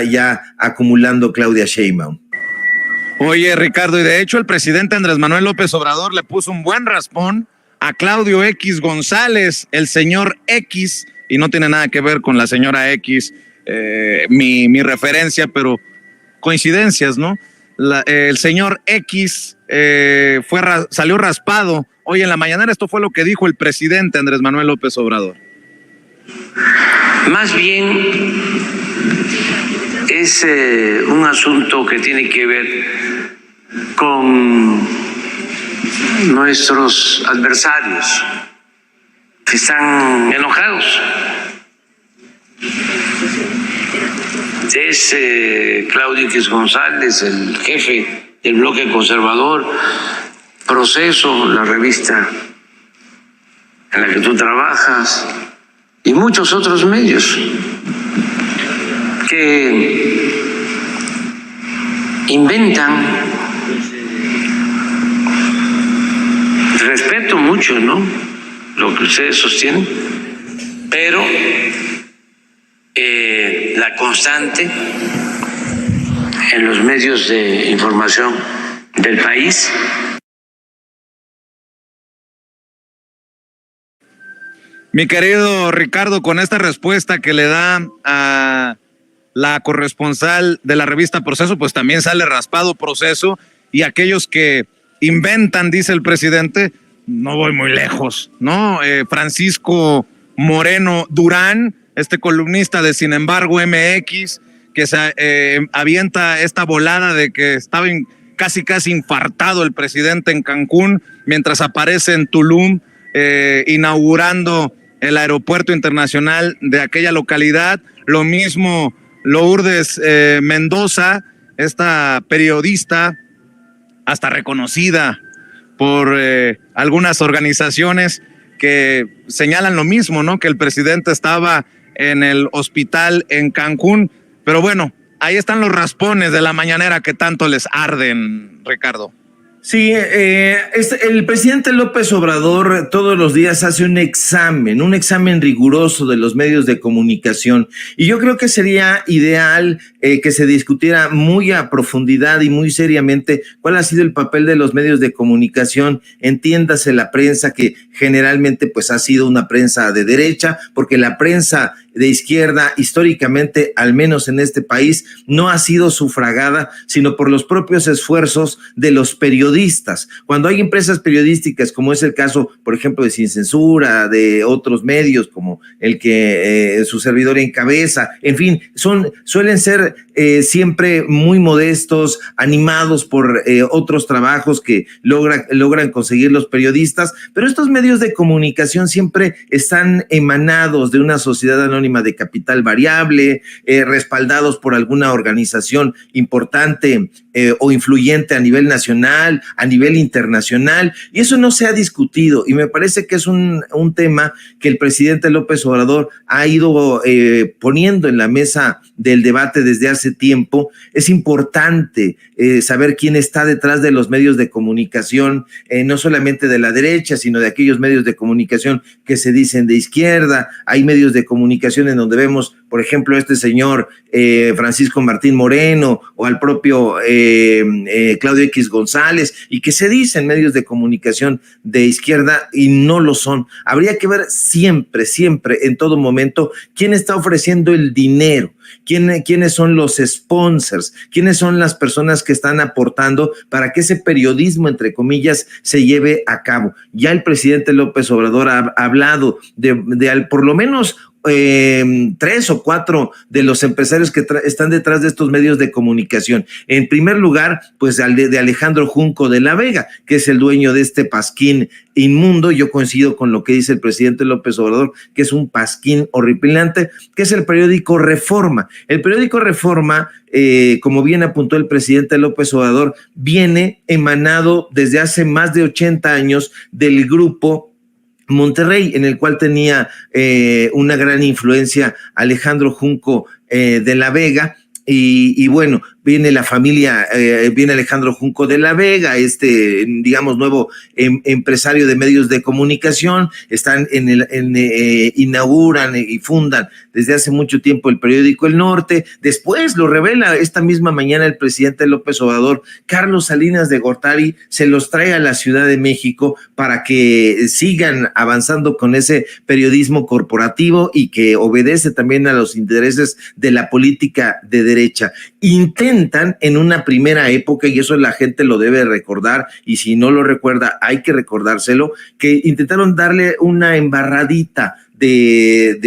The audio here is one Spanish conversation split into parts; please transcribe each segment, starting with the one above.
ya acumulando Claudia Sheinbaum. Oye, Ricardo, y de hecho el presidente Andrés Manuel López Obrador le puso un buen raspón a Claudio X González, el señor X, y no tiene nada que ver con la señora X, mi referencia, pero coincidencias, ¿no? El señor X salió raspado hoy en la mañanera. Esto fue lo que dijo el presidente Andrés Manuel López Obrador. Más bien es un asunto que tiene que ver con nuestros adversarios que están enojados. Es Claudio X González, el jefe del bloque conservador, Proceso, la revista en la que tú trabajas, y muchos otros medios que inventan. Respeto mucho, ¿no?, lo que ustedes sostienen, pero la constante en los medios de información del país. Mi querido Ricardo, con esta respuesta que le da a la corresponsal de la revista Proceso, pues también sale raspado Proceso, y aquellos que inventan, dice el presidente, no voy muy lejos, ¿no? Francisco Moreno Durán, este columnista de Sin Embargo MX, que se avienta esta volada de que estaba casi infartado el presidente en Cancún, mientras aparece en Tulum inaugurando el aeropuerto internacional de aquella localidad. Lo mismo Lourdes Mendoza, esta periodista hasta reconocida por algunas organizaciones que señalan lo mismo, ¿no? Que el presidente estaba en el hospital en Cancún. Pero bueno, ahí están los raspones de la mañanera que tanto les arden, Ricardo. Sí, el presidente López Obrador todos los días hace un examen riguroso de los medios de comunicación, y yo creo que sería ideal que se discutiera muy a profundidad y muy seriamente cuál ha sido el papel de los medios de comunicación, entiéndase la prensa, que generalmente pues ha sido una prensa de derecha, porque la prensa de izquierda históricamente, al menos en este país, no ha sido sufragada, sino por los propios esfuerzos de los periodistas. Cuando hay empresas periodísticas, como es el caso, por ejemplo, de Sin Censura, de otros medios como el que su servidor encabeza, en fin, suelen ser siempre muy modestos, animados por otros trabajos que logran conseguir los periodistas, pero estos medios de comunicación siempre están emanados de una sociedad anónima de capital variable, respaldados por alguna organización importante o influyente a nivel nacional, a nivel internacional, y eso no se ha discutido, y me parece que es un tema que el presidente López Obrador ha ido poniendo en la mesa del debate desde hace tiempo. Es importante saber quién está detrás de los medios de comunicación, no solamente de la derecha, sino de aquellos medios de comunicación que se dicen de izquierda. Hay medios de comunicación en donde vemos, por ejemplo, este señor Francisco Martín Moreno, o al propio Claudio X González, y que se dicen medios de comunicación de izquierda y no lo son. Habría que ver siempre, en todo momento, quién está ofreciendo el dinero, quiénes son los sponsors, quiénes son las personas que están aportando para que ese periodismo, entre comillas, se lleve a cabo. Ya el presidente López Obrador ha hablado de por lo menos 3 o 4 de los empresarios que están detrás de estos medios de comunicación. En primer lugar, pues de Alejandro Junco de la Vega, que es el dueño de este pasquín inmundo. Yo coincido con lo que dice el presidente López Obrador, que es un pasquín horripilante, que es el periódico Reforma. El periódico Reforma, como bien apuntó el presidente López Obrador, viene emanado desde hace más de 80 años del grupo Monterrey, en el cual tenía una gran influencia Alejandro Junco de la Vega, y bueno, viene la familia, viene Alejandro Junco de la Vega, digamos, nuevo empresario de medios de comunicación, inauguran y fundan desde hace mucho tiempo el periódico El Norte. Después lo revela esta misma mañana el presidente López Obrador. Carlos Salinas de Gortari se los trae a la Ciudad de México para que sigan avanzando con ese periodismo corporativo y que obedece también a los intereses de la política de derecha. Intentan en una primera época, y eso la gente lo debe recordar, y si no lo recuerda hay que recordárselo, que intentaron darle una embarradita de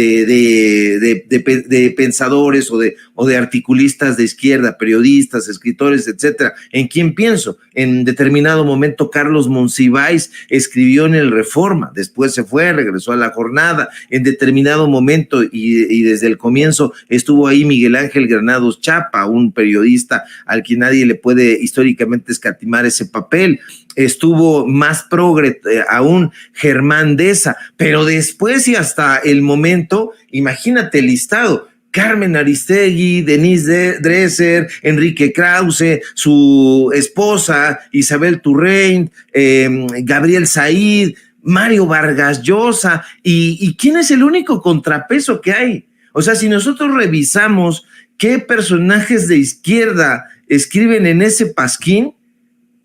pensadores o de articulistas de izquierda, periodistas, escritores, etcétera. ¿En quién pienso? En determinado momento Carlos Monsiváis escribió en el Reforma, después se fue, regresó a La Jornada. En determinado momento y desde el comienzo estuvo ahí Miguel Ángel Granados Chapa, un periodista al que nadie le puede históricamente escatimar ese papel. Estuvo más progre aún Germán Deza, pero después y hasta el momento, imagínate el listado: Carmen Aristegui, Denise Dresser, Enrique Krause, su esposa Isabel Turrein, Gabriel Said, Mario Vargas Llosa. ¿Y quién es el único contrapeso que hay? O sea, si nosotros revisamos qué personajes de izquierda escriben en ese pasquín,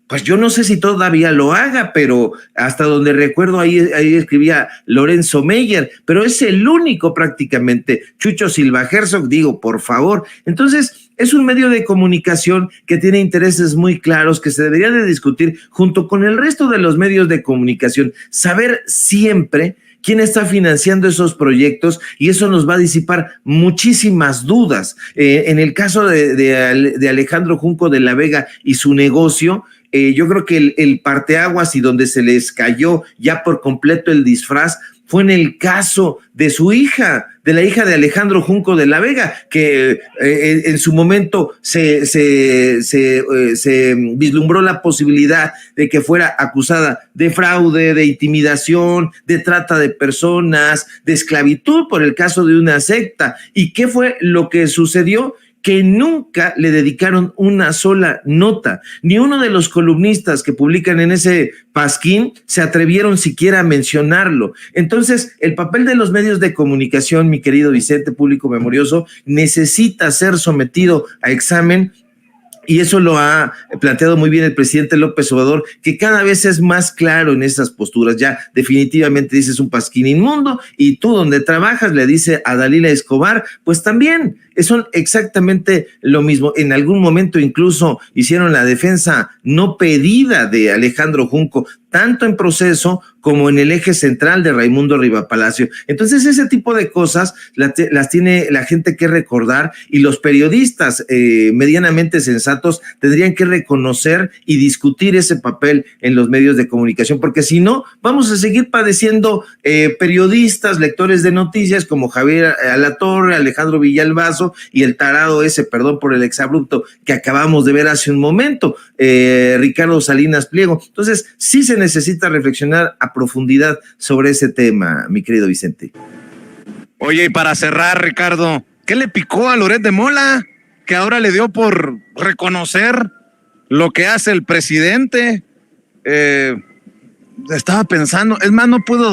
pues yo no sé si todavía lo haga, pero hasta donde recuerdo ahí escribía Lorenzo Meyer, pero es el único prácticamente. Chucho Silva Herzog, digo, por favor. Entonces, es un medio de comunicación que tiene intereses muy claros, que se debería de discutir junto con el resto de los medios de comunicación. Saber siempre quién está financiando esos proyectos, y eso nos va a disipar muchísimas dudas. En el caso de Alejandro Junco de la Vega y su negocio, yo creo que el parteaguas y donde se les cayó ya por completo el disfraz fue en el caso de su hija, de la hija de Alejandro Junco de la Vega, que en su momento se vislumbró la posibilidad de que fuera acusada de fraude, de intimidación, de trata de personas, de esclavitud por el caso de una secta. ¿Y qué fue lo que sucedió? Que nunca le dedicaron una sola nota. Ni uno de los columnistas que publican en ese pasquín se atrevieron siquiera a mencionarlo. Entonces, el papel de los medios de comunicación, mi querido Vicente, público memorioso, necesita ser sometido a examen. Y eso lo ha planteado muy bien el presidente López Obrador, que cada vez es más claro en esas posturas. Ya definitivamente dices un pasquín inmundo, y tú donde trabajas, le dice a Dalila Escobar, pues también son exactamente lo mismo. En algún momento incluso hicieron la defensa no pedida de Alejandro Junco, tanto en Proceso como en el eje central de Raimundo Rivapalacio. Entonces, ese tipo de cosas las tiene la gente que recordar, y los periodistas medianamente sensatos tendrían que reconocer y discutir ese papel en los medios de comunicación, porque si no, vamos a seguir padeciendo periodistas, lectores de noticias como Javier Alatorre, Alejandro Villalbazo y el tarado ese, perdón por el exabrupto, que acabamos de ver hace un momento, Ricardo Salinas Pliego. Entonces, sí se necesita reflexionar a profundidad sobre ese tema, mi querido Vicente. Oye, y para cerrar, Ricardo, ¿qué le picó a Loret de Mola? Que ahora le dio por reconocer lo que hace el presidente. Estaba pensando, es más, no puedo